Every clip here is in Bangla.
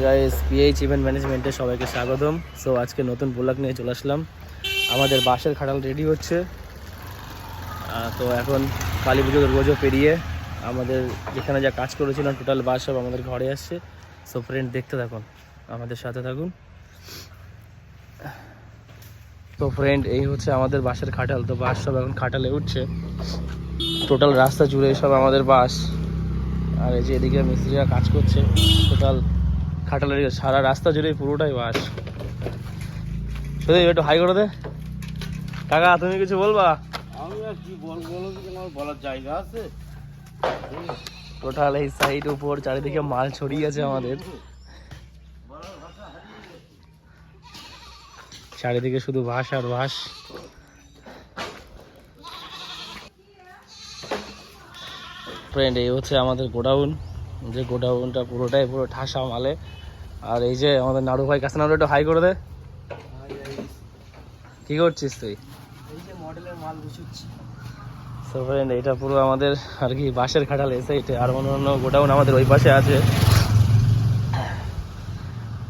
গাইস, পিএইচ ইভেন্ট ম্যানেজমেন্টে সবাইকে স্বাগতম। সো আজকে নতুন ব্লগ নিয়ে চলে আসলাম। আমাদের বাঁশের খাটাল রেডি হচ্ছে। তো এখন কালী পুজো দুর্গাপুজো পেরিয়ে আমাদের যেখানে যা কাজ করেছিলাম টোটাল বাস সব আমাদের ঘরে আসছে। সো ফ্রেন্ড, দেখতে থাকুন, আমাদের সাথে থাকুন। তো ফ্রেন্ড, এই হচ্ছে আমাদের বাঁশের খাটাল। তো বাস সব এখন খাটালে উঠছে। টোটাল রাস্তা জুড়ে সব আমাদের বাস। আর এই যে এদিকে মিস্ত্রিরা কাজ করছে। টোটাল খাটালের সারা রাস্তা জুড়ে পুরোটাই বাস। শুধু একটু হাই করে দে কাকা, তুমি কিছু বলবা? আমি আর কি বলবো, আমার বলার জায়গা আছে? টোটাল এই সাইড উপর চারিদিকে মাল ছড়িয়ে আছে আমাদের। চারিদিকে শুধু বাস আর বাস। ফ্রেন্ড, এই হচ্ছে আমাদের গোডাউন। যে গোডাউনটা পুরোটাই পুরো ঠাসা মালে। আর এই যে আমাদের নাড়ু ভাই, কাছে নাড়ু একটু হাই করে দে। কি করছিস তুই? এই যে মডেলের মাল গুছাচ্ছি। সো ফ্রেন্ড, এটা পুরো আমাদের আর কি বাঁশের খাটাল এসে এটা। আর অন্য গোডাউন আমাদের ওই পাশে আছে।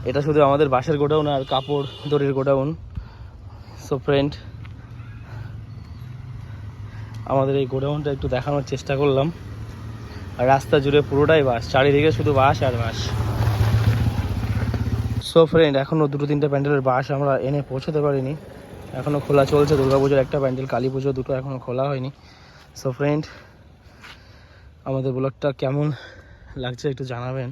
এটা শুধু আমাদের বাঁশের গোডাউন আর কাপড় দড়ির গোডাউন। সো ফ্রেন্ড, আমাদের এই গোডাউনটা একটু দেখানোর চেষ্টা করলাম। আর রাস্তা জুড়ে পুরোটাই বাস, চারিদিকে শুধু বাস আর বাস। সো ফ্রেন্ড, এখনও দুটো তিনটে প্যান্ডেলের বাস আমরা এনে পৌঁছতে পারিনি। এখনও খোলা চলছে। দুর্গাপুজোর একটা প্যান্ডেল, কালী পুজো দুটো এখনও খোলা হয়নি। সো ফ্রেন্ড, আমাদের ব্লগটা কেমন লাগছে একটু জানাবেন।